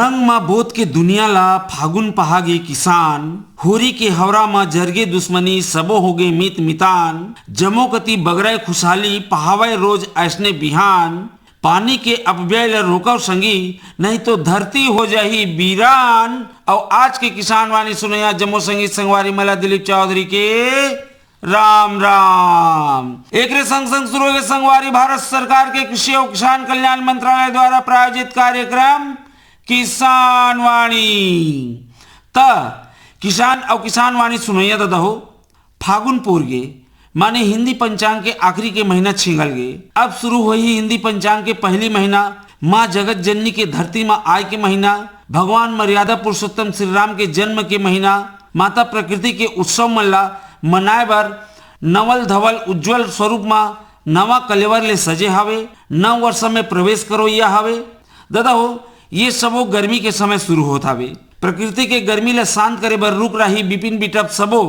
रंग मा बोत के दुनिया ला फागुन पहागे किसान, होरी के हवरा मा जरगे दुश्मनी सबो होगे मित मितान, जमो कति बगड़े खुशहाली पहावे रोज ऐसने बिहान, पानी के अपव्यय ल रोकव संगी नहीं तो धरती हो जाही वीरान। और आज के किसान वाणी सुनैया जम्मू संगीत संगवारी मला दिलीप चौधरी के राम राम। एक संग संग शुरू हो गए संगवारी भारत सरकार के कृषि और किसान कल्याण मंत्रालय द्वारा प्रायोजित कार्यक्रम किसान वाणी। किसान और किसान वाणी सुनैया दादा हो फागुन पूर गे माने हिंदी पंचांग के आखिरी के महीना छिंगल गए। अब शुरू हुई हिंदी पंचांग के पहली महीना माँ जगत जननी के धरती में आय के महीना, भगवान मर्यादा पुरुषोत्तम श्री राम के जन्म के महीना, माता प्रकृति के उत्सव मल्ला मनाए बर नवल धवल उज्जवल स्वरूप में नवा कलेवर ले सजे हावे, नव वर्ष में प्रवेश करो या हावे। दादा हो ये सबो गर्मी के समय शुरू होता हावे। प्रकृति के गर्मी ले शांत करे बर रुक रही बिपिन बिटप सबो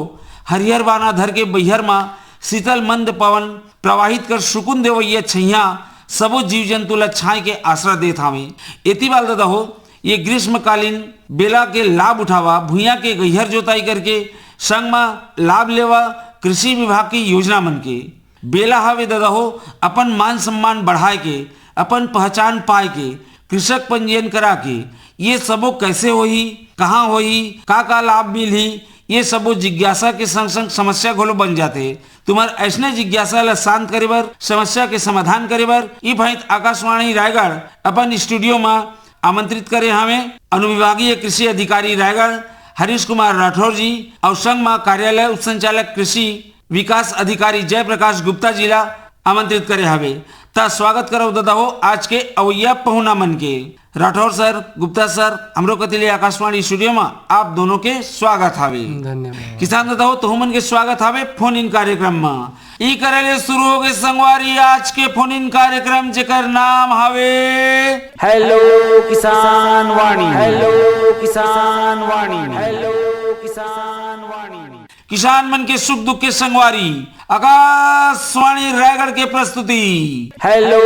हरिहर बाना धर के बहिहर मा शीतल मंद पवन प्रवाहित कर सुकुन देवैया छैया सबो जीव जंतु ला छाए के आसरा देत हावे। एती बाल दादा हो ये ग्रीष्मकालीन बेला के लाभ उठावा, भूया के गहिहर जोताई करके संग में लाभ लेवा कृषि विभाग की योजना मन के बेला हवे दादा हो अपन मान सम्मान बढ़ाए के, अपन पहचान पाए के, कृषक पंजीयन करा के ये सबो कैसे होही, कहाँ होही, का लाभ मिलही, ये सबो जिज्ञासा के संग संग समस्या घोलो बन जाते। तुम्हार ऐसने जिज्ञासा ला शांत करे बर, समस्या के समाधान करे बर ई भाईत आकाशवाणी रायगढ़ अपन स्टूडियो में आमंत्रित करे हमें अनुविभागीय कृषि अधिकारी रायगढ़ हरीश कुमार राठौर जी और संघ में कार्यालय उप संचालक कृषि विकास अधिकारी जयप्रकाश गुप्ता जी ला आमंत्रित करे हवे। ता स्वागत करो दादा हो आज के अवैया पहुना मन के। राठौर सर, गुप्ता सर, हमरो कतिले आकाशवाणी स्टूडियो में आप दोनों के स्वागत हावे। धन्यवाद। किसान दादा हो तो मन के स्वागत हावे फोन इन कार्यक्रम में। ई करेले शुरू हो गए संगवारी आज के फोन इन कार्यक्रम जेकर नाम हावे हेलो किसान वाणी, हेलो किसान वाणी, हेलो किसान वाणी। किसान मन के सुख दुख के संगवारी आकाशवाणी रायगढ़ के प्रस्तुति हेलो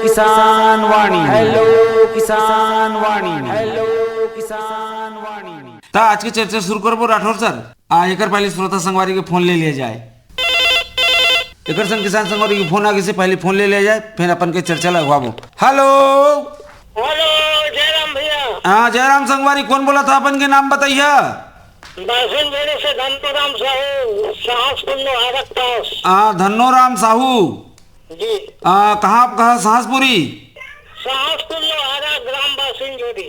किसान वाणी, हेलो किसान वाणी, हेलो किसान वाणी। ता आज की चर्चा शुरू करबो राठौर सर। एकर पहले श्रोता संगवारी के फोन ले लिया जाए। एकर संग किसान संगवारी के फोन आगे से पहले फोन ले लिया जाए, फिर अपन के चर्चा लगवाबो। हेलो हेलो जयराम भैया। हाँ जयराम संगवारी, कौन बोला था? अपन के नाम बताइए। बासनजोड़ी से धन्नोराम साहू साहसपुर लोहारक पास। धन्नोराम साहू जी। कहाँ साहसपुरी? साहसपुर लोहारा ग्राम बासनजोड़ी।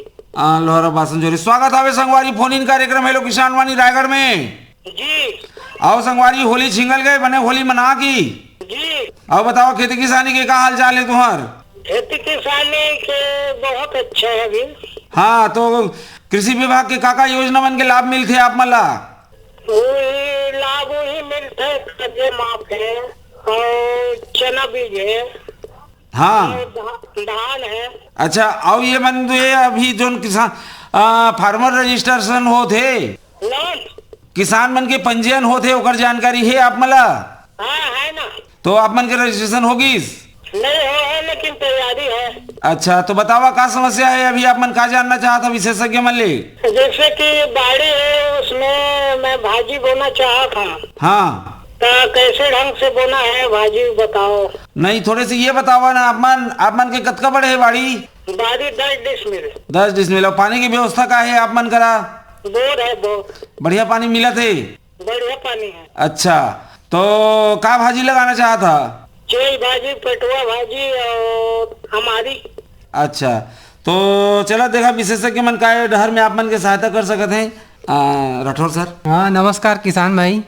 लोहारा बासनजोड़ी। स्वागत आवे संगवारी फोन इन कार्यक्रम हेलो किसान वाणी रायगढ़ में। जी। आओ संगवारी होली छिंगल गए बने होली मना की जी। आओ बताओ खेती किसानी के का हाल चाल है तुम्हार? खेती किसानी के बहुत अच्छा है अभी। हाँ तो कृषि विभाग के काका योजना मन के लाभ मिलते आप मला? वही लाभ वही मिलते कर्जे माफ है और चना बीज है। हाँ धान है। अच्छा आओ ये मन तो ये अभी जो किसान फार्मर रजिस्ट्रेशन होते लोन किसान मन के पंजीयन होते ओकर जानकारी है आप मला? हाँ है ना। तो आप मन के रजिस्ट्रेशन होगी? नहीं है लेकिन तैयारी है। अच्छा तो बतावा का समस्या है अभी आप मन का जानना चाहता विशेषज्ञ मन ले? जैसे कि बाड़ी है उसमें मैं भाजी बोना चाहा था। हाँ तो कैसे ढंग से बोना है भाजी बताओ। नहीं थोड़े से ये बतावा ना आप मन के कतका बड़े है बाड़ी? बाड़ी 10 डिसमिल। 10 डिसमिल। और पानी की व्यवस्था का है आप मन करा? बोर है बोर। बढ़िया पानी मिला थे? बढ़िया पानी है। अच्छा तो का भाजी लगाना चाहा था? चेल भाजी, पेटुआ भाजी और हमारी। अच्छा तो चला देखा विशेषज्ञ मन का डहर में आप मन के सहायता कर सकते हैं। राठौर सर। हाँ नमस्कार किसान भाई।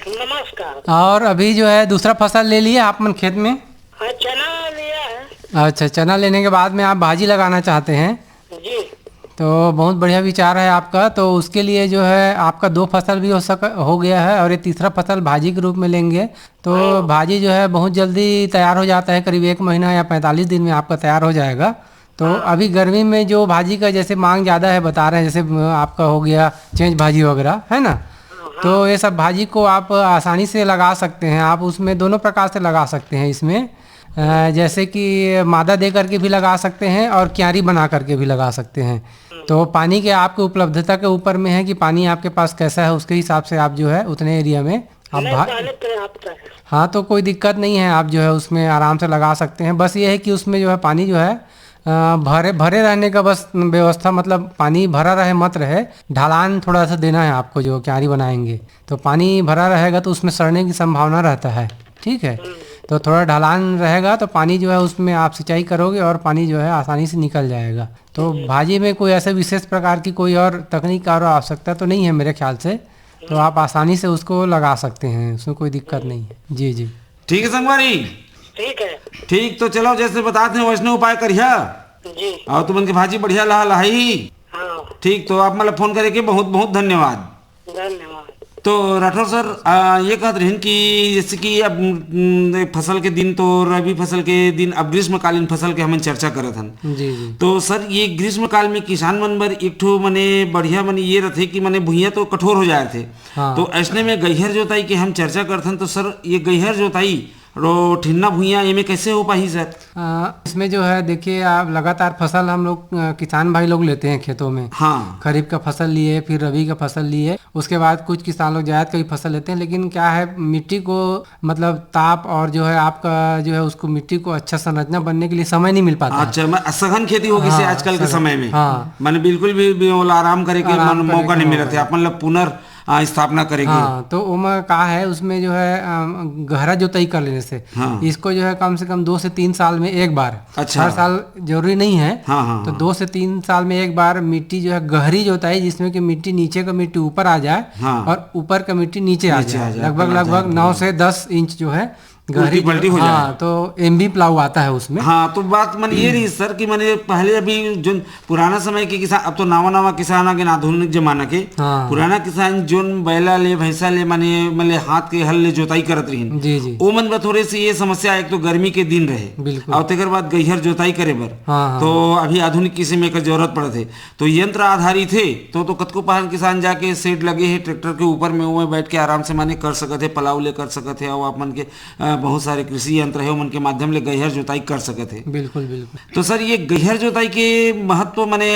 नमस्कार। और अभी जो है दूसरा फसल ले लिया आप मन खेत में? हाँ चना लिया है। अच्छा चना लेने के बाद में आप भाजी लगाना चाहते हैं? जी। तो बहुत बढ़िया विचार है आपका। तो उसके लिए जो है आपका 2 फसल भी हो गया है और ये तीसरा फसल भाजी के रूप में लेंगे तो भाजी जो है बहुत जल्दी तैयार हो जाता है, करीब 1 महीना या 45 दिन में आपका तैयार हो जाएगा। तो अभी गर्मी में जो भाजी का जैसे मांग ज़्यादा है बता रहे हैं, जैसे आपका हो गया चेंज भाजी वगैरह है ना, तो ये सब भाजी को आप आसानी से लगा सकते हैं। आप उसमें दोनों प्रकार से लगा सकते हैं इसमें, जैसे कि मादा दे करके भी लगा सकते हैं और क्यारी बना करके भी लगा सकते हैं। तो पानी के आपके उपलब्धता के ऊपर में है कि पानी आपके पास कैसा है, उसके हिसाब से आप जो है उतने एरिया में आप नहीं, पानी पर्याप्त है। हाँ, तो कोई दिक्कत नहीं है, आप जो है उसमें आराम से लगा सकते हैं। बस ये है कि उसमें जो है पानी जो है भरे भरे रहने का बस व्यवस्था, मतलब पानी भरा रहे मत रहे, ढलान थोड़ा सा देना है आपको। जो क्यारी बनाएंगे तो पानी भरा रहेगा तो उसमें सड़ने की संभावना रहता है, ठीक है। तो थोड़ा ढलान रहेगा तो पानी जो है उसमें आप सिंचाई करोगे और पानी जो है आसानी से निकल जाएगा। तो भाजी में कोई ऐसे विशेष प्रकार की कोई और तकनीक और आवश्यकता तो नहीं है मेरे ख्याल से, तो आप आसानी से उसको लगा सकते हैं, उसमें कोई दिक्कत नहीं है। जी जी ठीक है संगवारी, ठीक है ठीक। तो चलो जैसे बताते हैं वैष्णव उपाय करिया जी। और तुमन के भाजी बढ़िया लहा लहाई। हाँ, ठीक, तो आप मतलब फोन करे के बहुत बहुत धन्यवाद। धन्यवाद। तो राठौर सर ये कहते रहे कि जैसे कि अब फसल के दिन तो रबी फसल के दिन, अब ग्रीष्मकालीन फसल के हम चर्चा करत हन। जी जी। तो सर ये ग्रीष्म काल में किसान मन बर एक ठो मने बढ़िया मने ये रहते कि मने भुइयां तो कठोर हो जाए थे। हाँ। तो ऐसने में गैहर जोताई के हम चर्चा करथन। तो सर ये गैहर जोताई रो ठिन्ना भुइयां ये में कैसे हो पाही सर? इसमें जो है देखिए, आप लगातार फसल हम लोग किसान भाई लोग लेते हैं खेतों में। हाँ, खरीफ का फसल लिए, फिर रबी का फसल लिए, उसके बाद कुछ किसान लोग जायद का भी फसल लेते हैं। लेकिन क्या है, मिट्टी को मतलब ताप और जो है आपका जो है उसको मिट्टी को अच्छा संरचना बनने के लिए समय नहीं मिल पाता। अच्छा, मैं सघन खेती होगी से हाँ, आजकल के सघन। समय में। हाँ। मैंने बिल्कुल भी आराम करे के आराम करे मौका के नहीं मिला मौका था, अपन लोग पुनर् स्थापना करेगी। हाँ, तो उमा का है उसमें जो है गहरा जोताई कर लेने से इसको जो है कम से कम 2 से 3 साल में एक बार। अच्छा। हर साल जरूरी नहीं है। हाँ, तो 2 से 3 साल में एक बार मिट्टी जो है गहरी जोताई, जिसमें कि मिट्टी नीचे का मिट्टी ऊपर आ जाए और ऊपर का मिट्टी नीचे आ जाए। लगभग 9 से 10 इंच जो है गहरी पलटी हो हाँ, जाए। तो एमबी प्लाऊ आता है उसमें। हाँ, तो बात मन ये रही सर कि मैंने पहले अभी जो पुराना समय के किसान, अब तो नवा किसान आ गए आधुनिक जमाना के। हाँ। पुराना किसान जो बैला ले भैंसा ले माने हाथ के हल ले जोताई करत रही। जी जी। ओ मन थोड़े से ये समस्या, एक तो गर्मी के दिन रहे बिल्कुल। और तेकर बाद गैहर जोताई करे बर। हाँ। तो अभी आधुनिक किस्म में जरूरत पड़े थे, तो यंत्र आधारित थे। तो कतको पहन किसान जाके सेट लगे है ट्रैक्टर के ऊपर में, वो बैठ के आराम से माने कर सकते है, पलाव ले कर सकते है और आप मन के बहुत सारे कृषि यंत्र है उनके के माध्यम ले गैहर जोताई कर सकते हैं। बिल्कुल बिल्कुल। तो सर ये गैहर जोताई के महत्व माने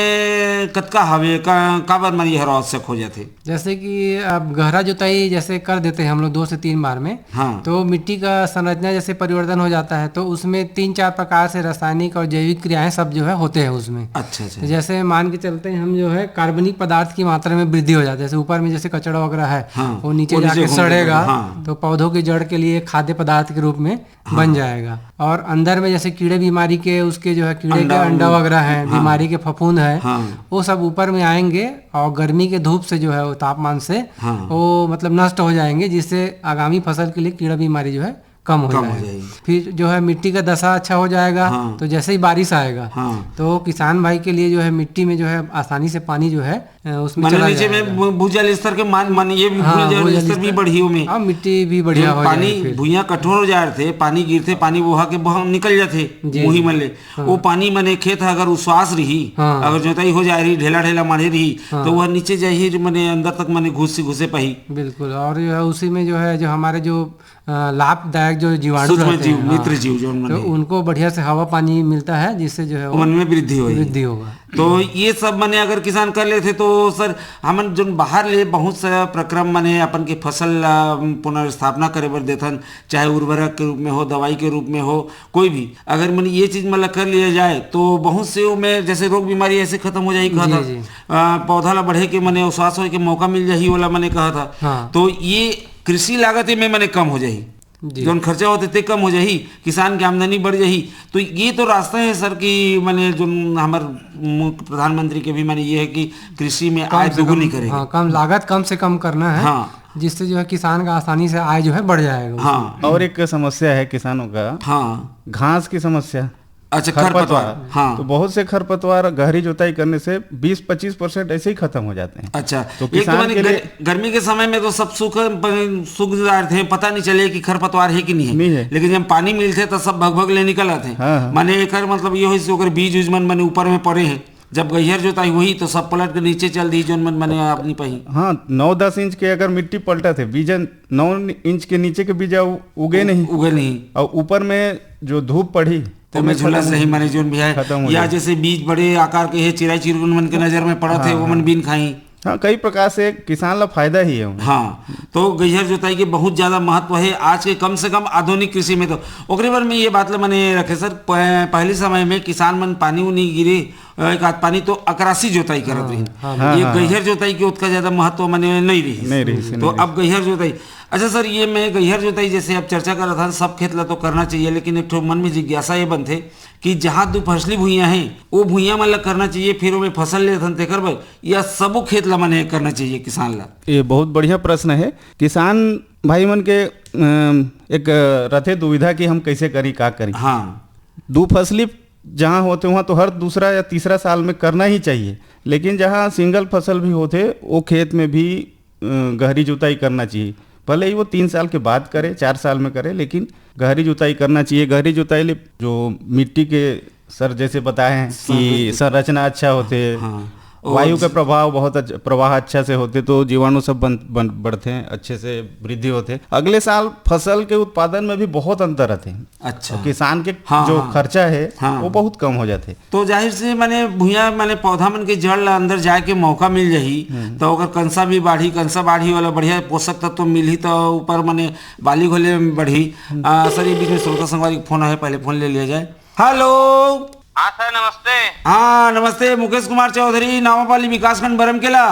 कतका हवे का बार माने यह आवश्यक हो जाते? जैसे कि अब गहरा जोताई जैसे कर देते हैं हम लोग 2 से 3 बार में। हाँ। तो मिट्टी का संरचना जैसे परिवर्तन हो जाता है, तो उसमें 3-4 प्रकार से रासायनिक और जैविक क्रियाएं सब जो है होते हैं उसमें। अच्छा। तो जैसे मान के चलते हैं हम जो है कार्बनिक पदार्थ की मात्रा में वृद्धि हो जाती है। जैसे ऊपर में जैसे कचड़ा वगैरह है वो नीचे जाके सड़ेगा। तो पौधों की जड़ के लिए खाद्य पदार्थ के रूप में बन जाएगा। और अंदर में जैसे कीड़े बीमारी के उसके जो है कीड़े के अंडा वगैरह है, बीमारी के फफूंद है, वो सब ऊपर में आएंगे और गर्मी के धूप से जो है वो तापमान से वो मतलब नष्ट हो जाएंगे, जिससे आगामी फसल के लिए कीड़ा बीमारी जो है कम हो जाएगी। फिर जो है मिट्टी का दशा अच्छा हो जाएगा। तो जैसे ही बारिश आएगा तो किसान भाई के लिए जो है मिट्टी में जो है आसानी से पानी जो है उसमें चला नीचे में भूजल स्तर के मान ये भी भूजल स्तर भी बढ़ी में और मिट्टी भी बढ़िया हो पानी भुइयां कठोर हो जाए थे, पानी गिरते पानी वहा के बह निकल जाते मुही मन ले। वो पानी मने खेत अगर उश्वास रही, अगर जोताई हो जाए रही, ढेला ढेला मारे रही, तो वह नीचे जाही मने अंदर तक मने घुसे पाही। बिल्कुल। और जो है उसी में जो है जो हमारे जो लाभदायक जो जीवाणु रहते हैं, मित्र जीव जो तो उनको बढ़िया से हवा पानी मिलता है, जिससे जो है मन में वृद्धि होगा। तो ये सब मने अगर किसान कर लेते तो सर हमन जो बाहर ले बहुत सा प्रक्रम मने अपन के फसल पुनर्स्थापना करे बर देथन, चाहे उर्वरक के रूप में हो, दवाई के रूप में हो, कोई भी अगर मैंने ये चीज मतलब कर लिया जाए तो बहुत से में जैसे रोग बीमारी ऐसे खत्म हो जाएगी। कहा था पौधा ला बढ़े के मने श्वास हो के मौका मिल जाही वाला मैंने कहा था। तो ये कृषि लागत में मैंने कम हो जाही, जो खर्चा होते थे कम हो जाही, किसान की आमदनी बढ़ जाही। तो ये तो रास्ता है सर कि मैंने जो हमारे प्रधानमंत्री के भी मैंने ये है कि कृषि में आय दोगुनी करेगी। हाँ, कम लागत कम से कम करना है। हाँ। जिससे जो है किसान का आसानी से आय जो है बढ़ जाएगा। हाँ। और एक समस्या है किसानों का, घास की समस्या। अच्छा, खरपतवार। हाँ। तो बहुत से खरपतवार गहरी जोताई करने से 20-25% ऐसे ही खत्म हो जाते हैं। अच्छा। तो किसान के लिए गर्मी के समय में तो सब सूख थे, पता नहीं चले कि खरपतवार है कि नहीं है। लेकिन जब पानी मिलते तो सब भग ले निकल आते। माने एक मतलब ये हो बीज उज मन ऊपर में पड़े हैं, जब गैहर जोताई हुई तो सब पलट के नीचे चल दी जो मन मैंने अपनी पही। हाँ, 9-10 इंच के अगर मिट्टी पलटा थे, बीजन 9 इंच के नीचे के बीजा उगे नहीं और ऊपर में जो धूप पड़ी तो मैं झूला सही माने जोन भी है, खत्म हो या जाए। जैसे बीज बड़े आकार के है चिड़ै चिरगुन मन के नजर में पड़त है वो मन बीन खाई। हाँ, कई प्रकार से किसान ला फायदा ही है उनमें। हाँ, तो गैहर जोताई के बहुत ज्यादा महत्व है आज के कम से कम आधुनिक कृषि में। तो ओकरे बार में ये बात ला मैंने रखे सर, पहले समय में किसान मन पानी उनी गिरे एक आध पानी तो अकरासी जोताई करत रही। ये गैहर जोताई के उतना ज्यादा महत्व मैंने नहीं रही। तो अब गैहर जोताई, अच्छा सर ये मैं गैहर जोताई जैसे अब चर्चा कर रहा था, सब खेत ला तो करना चाहिए, लेकिन एक ठो मन में जिज्ञासा ये बनथे कि जहाँ दो फसली भुइयां हैं वो भुइयां मन ला करना चाहिए, फिर वो फसल ले थन तेकर बर, या सबो खेत ला मने करना चाहिए किसान ला? ये बहुत बढ़िया प्रश्न है। किसान भाई मन के एक रथे दुविधा कि हम कैसे करी का करी। हाँ, दो फसली जहाँ होते वहाँ तो हर दूसरा या तीसरा साल में करना ही चाहिए, लेकिन जहाँ सिंगल फसल भी होते वो खेत में भी गहरी जुताई करना चाहिए। भले ही वो 3 साल के बाद करे, 4 साल में करे, लेकिन गहरी जुताई करना चाहिए। गहरी जुताई ले जो मिट्टी के सर जैसे बताए हैं कि संरचना अच्छा होते, हाँ, वायु का प्रभाव बहुत प्रवाह अच्छा से होते, तो जीवाणु सब बढ़ते हैं, अच्छे से वृद्धि होते। अगले साल फसल के उत्पादन में भी बहुत अंतर आते हैं। अच्छा, तो किसान के हाँ, जो हाँ, खर्चा है हाँ, वो बहुत कम हो जाते। तो जाहिर से मैंने भुइया मैंने पौधा मन के जड़ ला अंदर जाए के मौका मिल जाही तो अगर कंसा भी बाढ़ी, कंसा बाढ़ी वाला बढ़िया पोषक तत्व तो मिली तो ऊपर मैंने बाली घोले बढ़ी। सर ये बीच में श्रोता संगवारी फोन है, पहले फोन ले लिया जाए। हेलो, हाँ सर नमस्ते। हाँ नमस्ते, मुकेश कुमार चौधरी, नावापाली विकासखंड बरमकेला।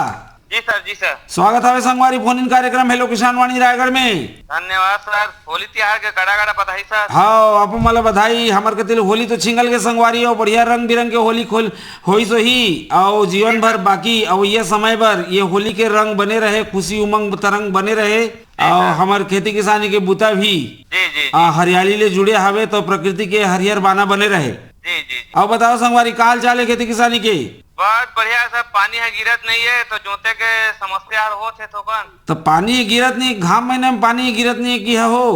जी सर, जी सर। स्वागत है संगवारी फोन इन कार्यक्रम हेलो किसान वाणी रायगढ़ में। धन्यवाद सर, होली त्योहार के कड़ा कड़ा बधाई सर। हाँ, आप मला बधाई। हमार कतिल होली तो छिंगल के संगवारी और बढ़िया रंग बिरंग के होली खोल होई सो ही और जीवन भर बाकी और ये समय भर ये होली के रंग बने रहे, खुशी उमंग तरंग बने रहे और हमार खेती किसानी के बुता भी जी जी हरियाली ले जुड़े हवे तो प्रकृति के हरियर बाना बने रहे। जी जी। अब बताओ संगवारी का हाल चाल है खेती किसानी के? बहुत बढ़िया सर, पानी है गिरत नहीं है तो जोते के समस्या हो थे थोकन। तो पानी गिरत नहीं, घाम महीने में पानी गिरत नहीं की है हो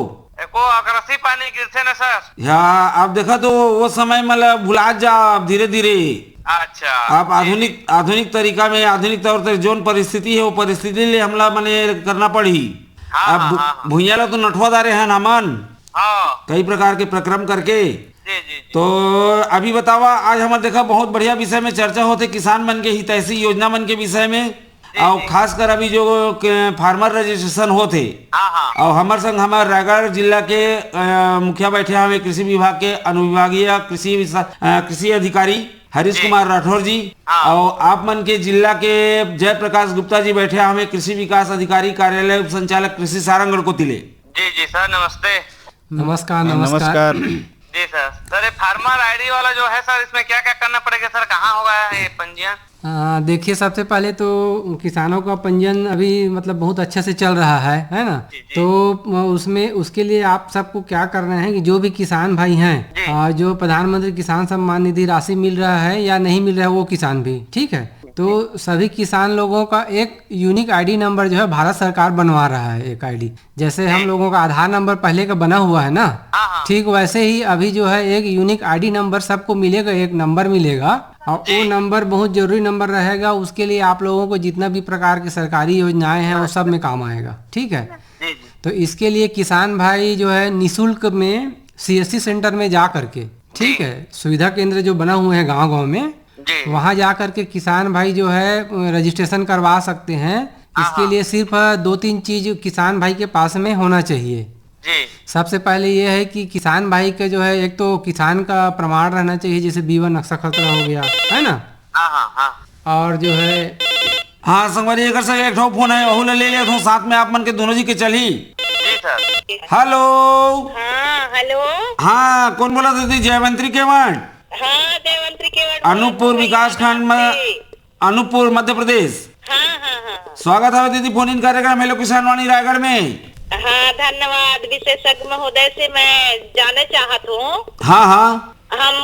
एको अकरसी पानी गिरते न सर। या अब देखा तो वो समय मतलब भुला जा धीरे धीरे। अच्छा, आप आधुनिक तरीका में आधुनिक तौर पर जोन परिस्थिति है वो परिस्थिति ले हमला मने करना पड़ी। हाँ, अब हाँ, भुइया ला तो नठवा दारे हैं नामन हाँ कई प्रकार के प्रक्रम करके। जी जी। तो अभी बतावा, आज हमारे देखा बहुत बढ़िया विषय में चर्चा होते किसान मन के हितैषी योजना मन के विषय में, और खासकर अभी जो फार्मर रजिस्ट्रेशन होते। हाँ हाँ और हमारे संग हमारे रायगढ़ जिला के मुखिया बैठे हमें कृषि विभाग के अनुविभागीय कृषि अधिकारी हरीश कुमार राठौर जी, और आप मन के जिला के जय प्रकाश गुप्ता जी बैठे हमें कृषि विकास अधिकारी कार्यालय उप संचालक कृषि सारंगढ़ को तिले। जी जी सर नमस्ते। नमस्कार। नमस्कार। जी सर। सर ये फार्मर आईडी वाला जो है सर, इसमें क्या क्या करना पड़ेगा सर, कहाँ होगा ये पंजीयन? देखिए सबसे पहले तो किसानों का पंजीयन अभी मतलब बहुत अच्छे से चल रहा है ना। तो उसमें उसके लिए आप सबको क्या करना है कि जो भी किसान भाई हैं, जो प्रधानमंत्री किसान सम्मान निधि राशि मिल रहा है या नहीं मिल रहा है वो किसान भी, ठीक है, तो सभी किसान लोगों का एक यूनिक आईडी नंबर जो है भारत सरकार बनवा रहा है। एक आईडी जैसे हम लोगों का आधार नंबर पहले का बना हुआ है ना, ठीक वैसे ही अभी जो है एक यूनिक आईडी नंबर सबको मिलेगा, एक नंबर मिलेगा और वो नंबर बहुत जरूरी नंबर रहेगा। उसके लिए आप लोगों को जितना भी प्रकार की सरकारी योजनाएं हैं वो सब में काम आएगा, ठीक है। तो इसके लिए किसान भाई जो है निःशुल्क में CSC सेंटर में जा करके, ठीक है, सुविधा केंद्र जो बना हुए हैं गाँव गाँव में, वहां जा करके किसान भाई जो है रजिस्ट्रेशन करवा सकते हैं। इसके लिए सिर्फ 2-3 चीज किसान भाई के पास में होना चाहिए। जी। सबसे पहले ये है कि किसान भाई के जो है एक तो किसान का प्रमाण रहना चाहिए, जैसे B1 नक्शा खतरा हो गया है ना। हाँ हाँ हाँ। और जो है हाँ संगवारी एक एक ठो फोन है वहू ले ले तो साथ में आप मन के दोनों जी के चली। जी सर। हेलो। हाँ हेलो। हाँ कौन बोला दीदी? जयवंत्री केवट। हाँ देवंत्री केवट। अनूपपुर विकास खंड में, अनूपपुर मध्य प्रदेश। हाँ हाँ हाँ। स्वागत है दीदी फोन इन कार्यक्रम हेलो किसान वाणी रायगढ़ में। हाँ धन्यवाद। विशेषज्ञ महोदय से मैं जाने चाहत हूँ। हाँ हाँ। हम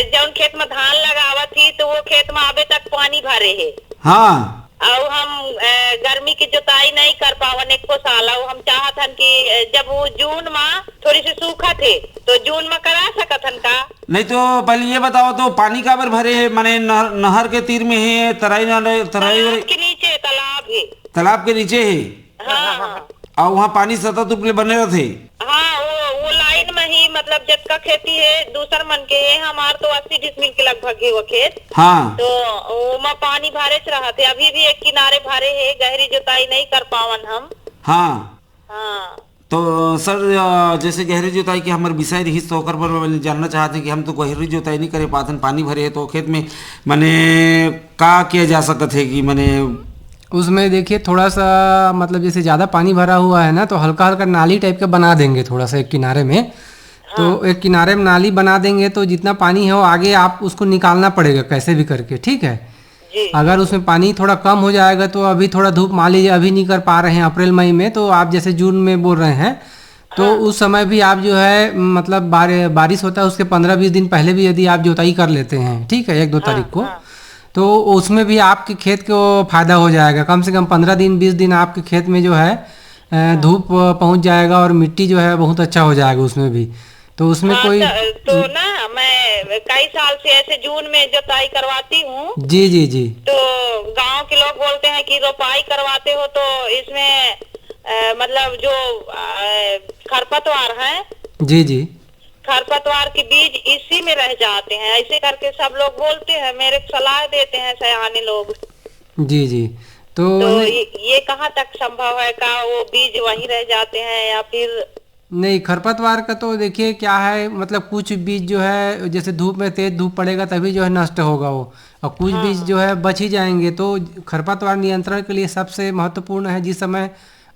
जौन खेत में धान लगावा थी तो वो खेत में अभी तक पानी भरे है। हाँ। और हम गर्मी की जुताई नहीं कर पावन एक को साल। और हम चाहत हन कि जब वो जून में थोड़ी सी सूखा थे तो जून में करा सकत हन का? नहीं तो पहले ये बताओ तो पानी काबर भरे है? माने नहर के तीर में है, तराई के नीचे तालाब है। तालाब के नीचे है। हाँ हाँ। और वहाँ पानी सतत रूप ले बने रहते। हाँ वो लाइन लाइन में ही मतलब जितना खेती है दूसर मन के है, हमार तो 80 डिसमिल के लगभग है वो खेत। हाँ तो वो पानी भरे रहा थे, अभी भी एक किनारे भरे है, गहरी जुताई नहीं कर पावन हम। हाँ हाँ तो सर जैसे गहरी जोताई के हमारे विषय रही तो ओकर पर जानना चाहते हैं कि हम तो गहरी जोताई नहीं करे पातन, पानी भरे है तो खेत में माने का किया जा सकत है कि माने उसमें देखिए थोड़ा सा मतलब जैसे ज़्यादा पानी भरा हुआ है ना, तो हल्का हल्का नाली टाइप का बना देंगे थोड़ा सा एक किनारे में। तो एक किनारे में नाली बना देंगे तो जितना पानी है वो आगे आप उसको निकालना पड़ेगा कैसे भी करके, ठीक है। जी अगर उसमें पानी थोड़ा कम हो जाएगा तो अभी थोड़ा धूप मान लीजिए अभी नहीं कर पा रहे हैं अप्रैल मई में, तो आप जैसे जून में बोल रहे हैं तो उस समय भी आप जो है मतलब बारिश होता है उसके 15-20 दिन पहले भी यदि आप जोताई कर लेते हैं, ठीक है, 1-2 तारीख को, तो उसमें भी आपके खेत को फायदा हो जाएगा। कम से कम 15 दिन 20 दिन आपके खेत में जो है धूप पहुंच जाएगा और मिट्टी जो है बहुत अच्छा हो जाएगा उसमें भी। तो उसमें हाँ, कोई तो ना मैं कई साल से ऐसे जून में जुताई करवाती हूँ। जी जी जी तो गांव के लोग बोलते हैं कि रोपाई करवाते हो तो इसमें मतलब जो खरपतवार है, जी जी खरपतवार के बीज इसी में रह जाते हैं, ऐसे करके सब लोग बोलते हैं, मेरे को सलाह देते हैं सयाने लोग। जी जी तो ये कहाँ तक संभव है का वो बीज वहीं रह जाते हैं या फिर नहीं, खरपतवार का तो देखिए क्या है मतलब कुछ बीज जो है जैसे धूप में तेज धूप पड़ेगा तभी जो है नष्ट होगा वो, और कुछ बीज जो है बच ही जाएंगे। तो खरपतवार नियंत्रण के लिए सबसे महत्वपूर्ण है जिस समय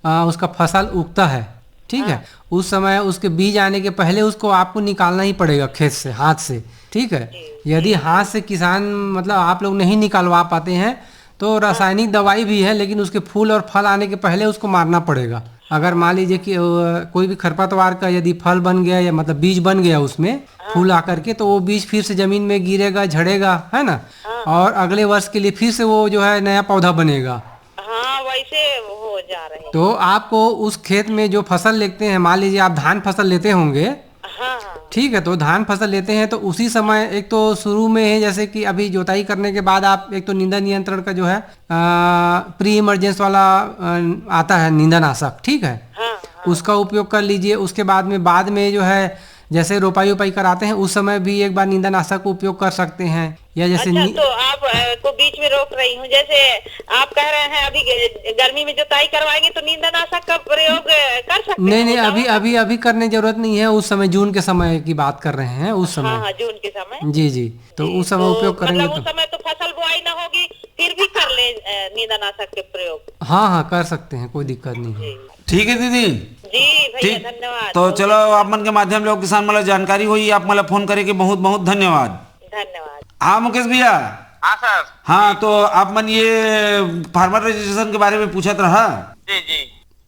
उसका फसल उगता है, ठीक है, उस समय उसके बीज आने के पहले उसको आपको निकालना ही पड़ेगा खेत से, हाथ से, ठीक है। यदि हाथ से किसान मतलब आप लोग नहीं निकालवा पाते हैं तो रासायनिक दवाई भी है, लेकिन उसके फूल और फल आने के पहले उसको मारना पड़ेगा। अगर मान लीजिए कि कोई भी खरपतवार का यदि फल बन गया या मतलब बीज बन गया उसमें फूल आकर के, तो वो बीज फिर से जमीन में गिरेगा, झड़ेगा, है ना, और अगले वर्ष के लिए फिर से वो जो है नया पौधा बनेगा। हाँ वैसे हो जा रहे हैं। तो आपको उस खेत में जो फसल लेते हैं, मान लीजिए आप धान फसल लेते होंगे, हाँ ठीक है, तो धान फसल लेते हैं तो उसी समय एक तो शुरू में है जैसे कि अभी जोताई करने के बाद आप एक तो निंदा नियंत्रण का जो है प्री इमरजेंस वाला आता है निंदानाशक, ठीक है, उसका उपयोग कर लीजिए। उसके बाद में जो है जैसे रोपाई उपाई कराते हैं उस समय भी एक बार निंदानाशक का उपयोग कर सकते हैं। या जैसे अच्छा, तो आप को बीच में रोक रही हूँ, जैसे आप कह रहे हैं अभी गर्मी में जोताई करवाएंगे तो निंदानाशक का प्रयोग कर सकते हैं? नहीं, अभी करने जरूरत नहीं है, उस समय जून के समय की बात कर रहे हैं, उस समय। हाँ, जून के समय। जी जी, तो उस समय उपयोग करेंगे मतलब उस समय तो फसल बुआई ना होगी फिर भी कर ले निंदानाशक के प्रयोग? हाँ कर सकते हैं, कोई दिक्कत नहीं है। ठीक है दीदी। जी भैया, धन्यवाद। तो चलो आप मन के माध्यम लोग किसान मतलब जानकारी हुई, आप मतलब फोन करे के बहुत बहुत धन्यवाद। धन्यवाद। हाँ मुकेश भैया। हाँ सर। हाँ तो आप मन ये फार्मर रजिस्ट्रेशन के बारे में पूछत रहा। जी जी।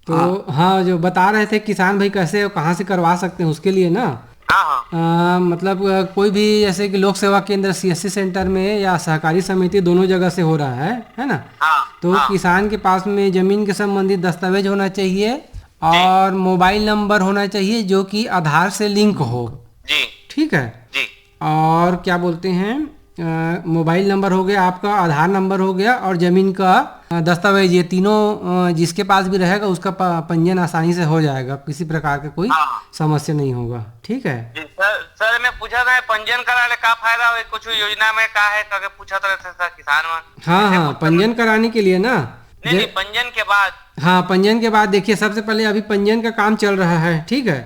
तो हाँ जो बता रहे थे किसान भाई कैसे और कहाँ से करवा सकते हैं उसके लिए ना, हाँ हाँ मतलब कोई भी जैसे कि लोक सेवा केंद्र CSC सेंटर में या सहकारी समिति दोनों जगह से हो रहा है ना। हाँ। तो किसान के पास में जमीन के संबंधित दस्तावेज होना चाहिए और मोबाइल नंबर होना चाहिए जो कि आधार से लिंक हो। जी ठीक है। जी। और क्या बोलते हैं मोबाइल नंबर हो गया आपका, आधार नंबर हो गया और जमीन का दस्तावेज, ये तीनों जिसके पास भी रहेगा उसका पंजीयन आसानी से हो जाएगा, किसी प्रकार का कोई समस्या नहीं होगा। ठीक है जी। सर मैं पूछा था पंजीयन कराने का फायदा है, कुछ योजना में का है करके पूछा था सर किसान में। हाँ पंजीयन कराने के लिए ना। नहीं पंजीयन के बाद। हाँ पंजीयन के बाद देखिए सबसे पहले अभी पंजीयन का काम चल रहा है, ठीक है।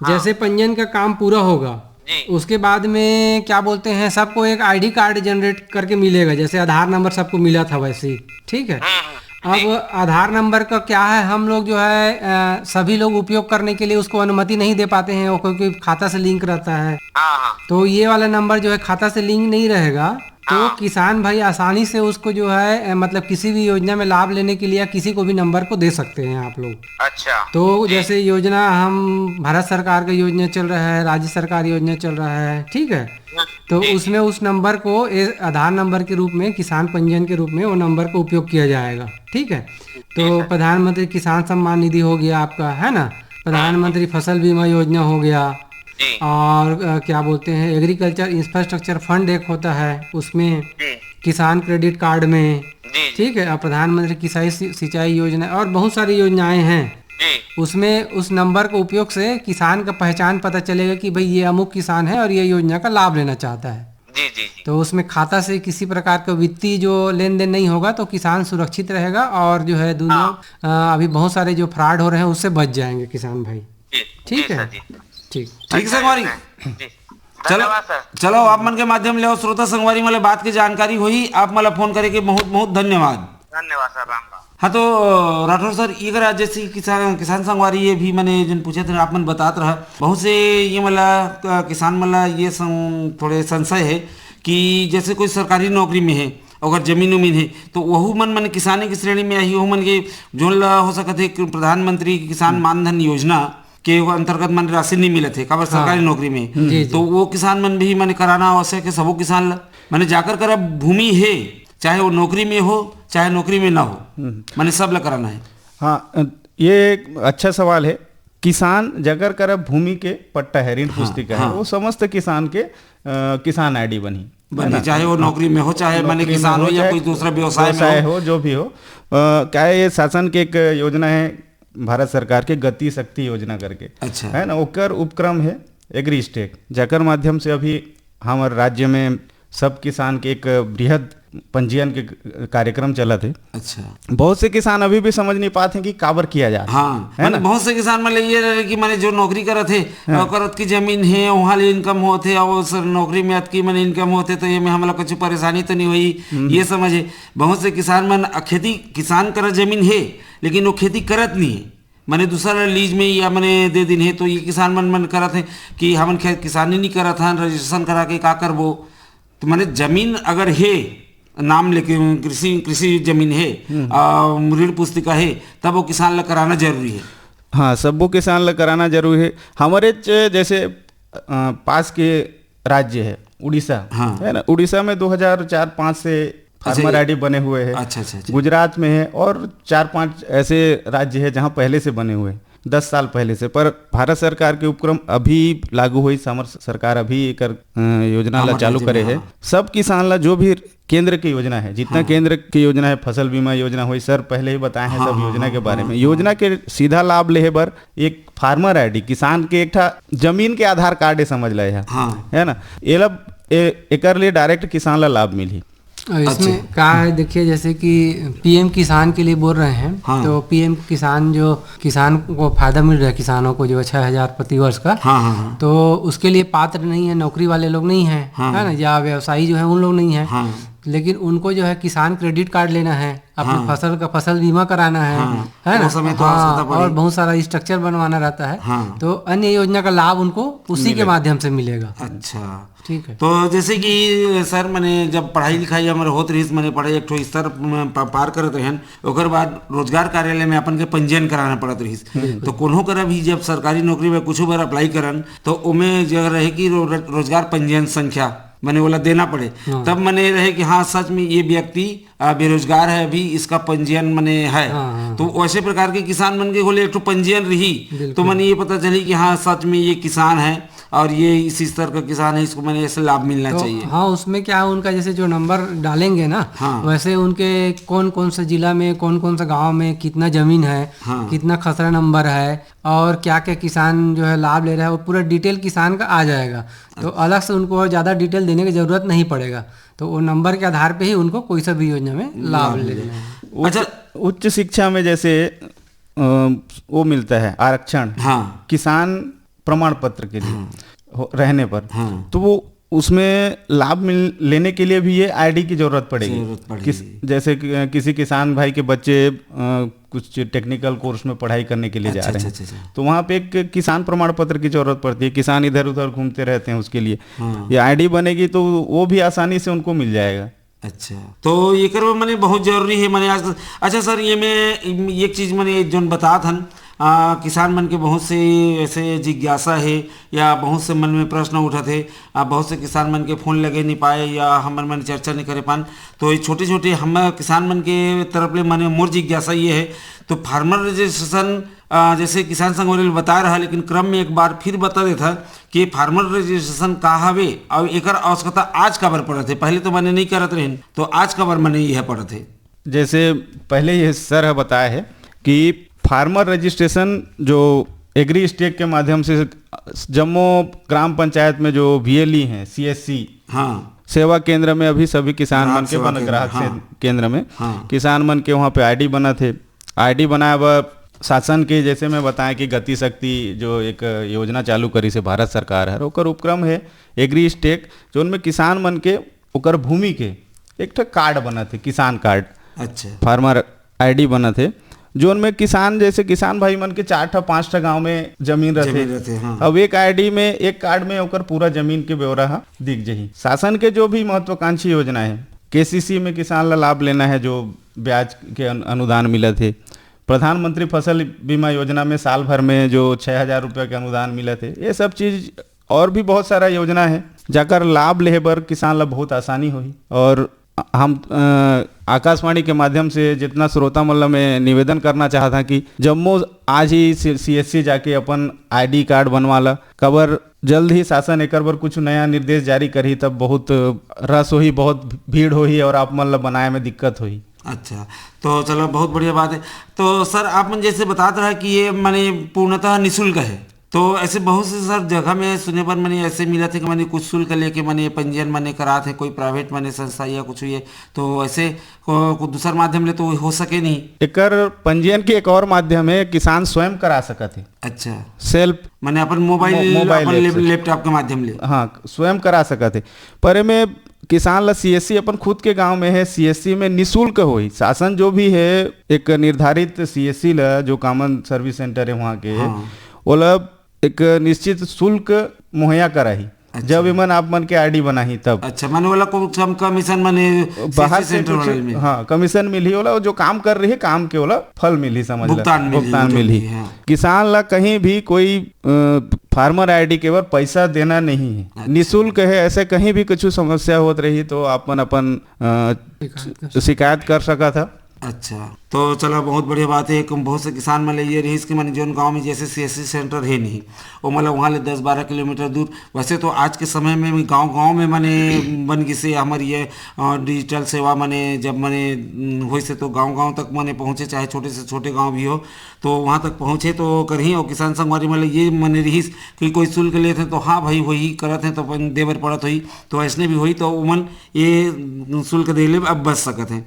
जैसे पंजीयन का काम पूरा होगा उसके बाद में क्या बोलते हैं सबको एक ID कार्ड जनरेट करके मिलेगा, जैसे आधार नंबर सबको मिला था वैसे ही। ठीक है। अब आधार नंबर का क्या है, हम लोग जो है सभी लोग उपयोग करने के लिए उसको अनुमति नहीं दे पाते हैं क्योंकि खाता से लिंक रहता है। तो ये वाला नंबर जो है खाता से लिंक नहीं रहेगा तो किसान भाई आसानी से उसको जो है मतलब किसी भी योजना में लाभ लेने के लिए किसी को भी नंबर को दे सकते हैं आप लोग। अच्छा। तो जैसे योजना हम भारत सरकार का योजना चल रहा है, राज्य सरकार योजना चल रहा है, ठीक है, तो उसमें उस नंबर को आधार नंबर के रूप में किसान पंजीयन के रूप में वो नंबर का उपयोग किया जाएगा। ठीक है। तो प्रधानमंत्री किसान सम्मान निधि हो गया आपका, है ना, प्रधानमंत्री फसल बीमा योजना हो गया, और क्या बोलते हैं एग्रीकल्चर इंफ्रास्ट्रक्चर फंड एक होता है उसमें, किसान क्रेडिट कार्ड में, ठीक है, और प्रधानमंत्री किसान सिंचाई योजना और बहुत सारी योजनाएं हैं उसमें उस नंबर के उपयोग से किसान का पहचान पता चलेगा कि भाई ये अमुक किसान है और ये योजना का लाभ लेना चाहता है। जी जी जी। तो उसमें खाता से किसी प्रकार का वित्तीय जो लेन देन नहीं होगा तो किसान सुरक्षित रहेगा और जो है दुनिया अभी बहुत सारे जो फ्रॉड हो रहे हैं उससे बच जाएंगे किसान भाई। जी ठीक जी है। सर, जी ठीक। ठीक संगवारी, जी चलो धन्यवाद सर। चलो आप मन के माध्यम ले और श्रोता संगवारी मला बात की जानकारी हुई, आप मला फोन करे के बहुत बहुत धन्यवाद। धन्यवाद सर, राम राम। हाँ तो राठौर सर ये करा जैसे किसान संगवारी ये भी मैंने जन पूछे थे आप मन बतात रहा बहुत से ये मला किसान मला ये थोड़े संशय है कि जैसे कोई सरकारी नौकरी में है अगर जमीन उमीन है तो वहू मन किसानी की श्रेणी में आई मन के जो हो सकते है प्रधानमंत्री किसान मानधन योजना के अंतर्गत मन राशि नहीं मिले थे काबर सरकारी नौकरी में, तो वो किसान मन भी मैंने कराना आवश्यक है सबो किसान ला मैंने जाकर कर अब भूमि है चाहे वो नौकरी में हो चाहे नौकरी में ना हो मैंने सब ला कराना है। हाँ, ये एक अच्छा सवाल है। किसान जगर कर भूमि के पट्टा है, ऋण पुस्तिका है, वो समस्त किसान के किसान आईडी बनी चाहे वो नौकरी में हो चाहे मैंने किसान हो या कोई दूसरा व्यवसाय हो जो भी हो। क्या है, ये शासन की एक योजना है भारत सरकार के गति शक्ति योजना करके, अच्छा है ना, ओकर उपक्रम है एग्रीस्टेक, जकर माध्यम से अभी हमारे राज्य में सब किसान के एक बृहद पंजीयन के कार्यक्रम चला थे। अच्छा, बहुत से किसान अभी भी समझ नहीं पाते हैं कि काबर किया जाए। हाँ, है ना, बहुत से किसान मतलब ये रहे कि मैंने जो नौकरी करत है करत की जमीन है वहाँ ले इनकम होते और सर नौकरी में अत की मैंने इनकम होते तो ये में हमला कुछ परेशानी तो नहीं हुई ये समझे। बहुत से किसान मन खेती किसान करत जमीन है लेकिन वो खेती करत नहीं है, मैंने दूसरा लीज में या मैंने दे दिन है, तो ये किसान मन करत है कि हमन किसानी नहीं करत हैं रजिस्ट्रेशन करा के का करबो। तो मैंने जमीन अगर है नाम लेके कृषि जमीन है ऋण पुस्तिका है तब वो किसान ला कराना जरूरी है। हाँ, सबको किसान ला कराना जरूरी है। हमारे जैसे पास के राज्य है उड़ीसा, हाँ, है ना, उड़ीसा में 2004-05 से फार्मर आईडी बने हुए हैं। अच्छा। गुजरात में है और 4-5 ऐसे राज्य है जहाँ पहले से बने हुए 10 साल पहले से, पर भारत सरकार के उपक्रम अभी लागू हुई, सरकार अभी एक योजना ला चालू करे है। सब किसान ला जो भी केंद्र की योजना है, जितना केंद्र की योजना है, फसल बीमा योजना हुई, सर पहले ही बताए हैं सब योजना के बारे में। योजना के सीधा लाभ ले बर एक फार्मर आईडी किसान के एक जमीन के आधार कार्ड समझ ले है ना, एकर लिए डायरेक्ट किसान ला लाभ मिली। इसमें क्या है देखिए, जैसे कि पीएम किसान के लिए बोल रहे हैं, हाँ, तो पीएम किसान जो किसान को फायदा मिल रहा है, किसानों को जो 6,000 प्रति वर्ष का, हाँ, तो उसके लिए पात्र नहीं है, नौकरी वाले लोग नहीं है, है ना, या व्यवसायी जो है उन लोग नहीं है, लेकिन उनको जो है किसान क्रेडिट कार्ड लेना है, अपनी फसल का फसल बीमा कराना है ना, और बहुत सारा स्ट्रक्चर बनवाना रहता है, तो अन्य योजना का लाभ उनको उसी के माध्यम से मिलेगा। अच्छा, ठीक है। तो जैसे कि सर मैंने जब पढ़ाई लिखाई हमारे होत रही मैंने पढ़ाई एक ठो स्तर पार करत रहन, ओकर बाद रोजगार कार्यालय में अपन के पंजीयन कराना पड़त रही। तो कोनो कर भी जब सरकारी नौकरी में कुछ बार अप्लाई करन तो उमें जगह रहे कि रोजगार पंजीयन संख्या मैंने बोला देना पड़े, तब मैंने रहे कि हाँ सच में ये व्यक्ति बेरोजगार है, अभी इसका पंजीयन मैंने है। तो वैसे प्रकार के किसान मन के बोले एक पंजीयन रही तो मैंने ये पता चली कि हाँ सच में ये किसान है और ये इसी स्तर का किसान है, इसको मैंने ऐसे लाभ मिलना चाहिए। हाँ, उसमें क्या है, उनका जैसे जो नंबर डालेंगे ना, वैसे उनके कौन कौन से जिला में कौन कौन सा गांव में कितना जमीन है, कितना खसरा नंबर है और क्या क्या किसान जो है लाभ ले रहा है, वो पूरा डिटेल किसान का आ जाएगा। तो अलग से उनको ज़्यादा डिटेल देने की जरूरत नहीं पड़ेगा, तो वो नंबर के आधार पे ही उनको कोई सा भी योजना में लाभ ले लेना है। अच्छा, उच्च शिक्षा में जैसे वो मिलता है आरक्षण, किसान प्रमाण पत्र के लिए रहने पर, तो वो उसमें लाभ लेने के लिए भी ये आईडी की जरूरत पड़ेगी। जैसे किसी किसान भाई के बच्चे कुछ टेक्निकल कोर्स में पढ़ाई करने के लिए जा रहे हैं, तो वहाँ पे एक किसान प्रमाण पत्र की जरूरत पड़ती है। किसान इधर उधर घूमते रहते हैं, उसके लिए ये आईडी बनेगी तो वो भी आसानी से उनको मिल जाएगा। अच्छा, तो ये करवा मैंने बहुत जरूरी है मैंने आज। अच्छा सर, ये मैं एक चीज़ मैंने जो बता था किसान मन के बहुत से ऐसे जिज्ञासा है या बहुत से मन में प्रश्न उठा थे, बहुत से किसान मन के फोन लगे नहीं पाए या हमन मन चर्चा नहीं करे पान, तो ये छोटे छोटे हम किसान मन के तरफ ले मैंने मोर जिज्ञासा ये है। तो फार्मर रजिस्ट्रेशन जैसे किसान संघ वाले बता रहा, लेकिन क्रम में एक बार फिर बता देता कि फार्मर रजिस्ट्रेशन का हवे और एक आवश्यकता आज कबर पड़त है, पहले तो मैंने नहीं करत रहे, तो आज कबर मैंने यह पड़त है। जैसे पहले ये सर बताया है कि फार्मर रजिस्ट्रेशन जो एग्री स्टेक के माध्यम से जम्मू ग्राम पंचायत में जो VLE हैं CSC हाँ सेवा केंद्र में अभी सभी किसान मन के सेवा बन केंद्र, ग्राहक से हाँ। केंद्र में हाँ। किसान मन के वहाँ पे ID बना थे। ID बनाया वह शासन के, जैसे मैं बताएं कि गति शक्ति जो एक योजना चालू करी से भारत सरकार है, ओकर उपक्रम है एग्री स्टेक, जो उनमें किसान मन के ओकर भूमि के एक ठो कार्ड बना थे, किसान कार्ड, अच्छा फार्मर ID बना थे, जो उनमें किसान जैसे किसान भाई मन के 4-5 गांव में जमीन रहते, हाँ। अब एक ID में एक कार्ड में ओकर पूरा जमीन के ब्यौरा हा दिख जही। शासन के जो भी महत्वाकांक्षी योजना है, KCC में किसान ला लाभ लेना है जो ब्याज के अनुदान मिले थे, प्रधानमंत्री फसल बीमा योजना में साल भर में जो 6,000 रुपये के अनुदान मिले थे, ये सब चीज और भी बहुत सारा योजना है जाकर लाभ ले बर किसान ला बहुत आसानी हुई। और हम आकाशवाणी के माध्यम से जितना श्रोता मतलब मैं निवेदन करना चाहता कि जम्मू आज ही CSC जाके अपन ID कार्ड बनवा ला, कबर जल्द ही शासन एक बार कुछ नया निर्देश जारी करी तब बहुत रस होही, बहुत भीड़ होही और आप मन ला बनाए में दिक्कत होही। अच्छा, तो चलो बहुत बढ़िया बात है। तो सर आप मन जैसे बताते रहे कि ये माने पूर्णतः निःशुल्क है, तो ऐसे बहुत से सर जगह में सुने पर मैंने ऐसे मिला थे कि मैंने कुछ शुल्क लेके मैंने पंजीयन मैंने करा थे, कोई प्राइवेट मैंने संस्था या कुछ ये, तो ऐसे को दूसरा माध्यम ले तो हो सके नहीं। एकर पंजीयन के एक और माध्यम है, किसान स्वयं करा सकत है। अच्छा, सेल्फ मैंने अपन मोबाइल लैपटॉप के माध्यम ले, हाँ स्वयं करा सकत है। पर में किसान ला CSC अपन खुद के गांव में है, CSC में निःशुल्क होई। शासन जो भी है एक निर्धारित CSC ला जो कॉमन सर्विस सेंटर है वहाँ के, हाँ। ओला एक निश्चित शुल्क मुहैया कराही। अच्छा। जब इमन आप मन के ID बनाही तब अच्छा मैंने वाला को कम कमीशन मैंने बाहर से सेंटर वाले में कुछ हाँ कमीशन मिली होला, और जो काम कर रही है काम के होला फल मिली, समझ ला भुगतान भुगतान जो मिली। भी है। किसान ला कहीं भी कोई फार्मर ID के बार पैसा देना नहीं है, अच्छा। निःशुल्क है। ऐसे कहीं भी कुछ समस्या होत रही तो अपन शिकायत कर सका था। अच्छा, तो चलो बहुत बढ़िया बात है। एक बहुत से किसान मतलब ये रही कि मैंने जोन गांव में जैसे CSC सेंटर है नहीं, वो मतलब वहाँ ले 10-12 किलोमीटर दूर। वैसे तो आज के समय में गांव में मैंने बन गई से हमारी ये डिजिटल सेवा मैंने जब मैंने हुई से तो गांव तक मैंने पहुँचे, चाहे छोटे से छोटे गांव भी हो तो वहाँ तक पहुँचे तो करही। और किसान संघवारी मतलब ये मैंने रही कि कोई शुल्क लेते तो हाँ भाई वही करत हैं तो अपन देवर पड़त हुई, तो ऐसने भी हुई तो उमन ये शुल्क दे ले अब बच सकत हैं।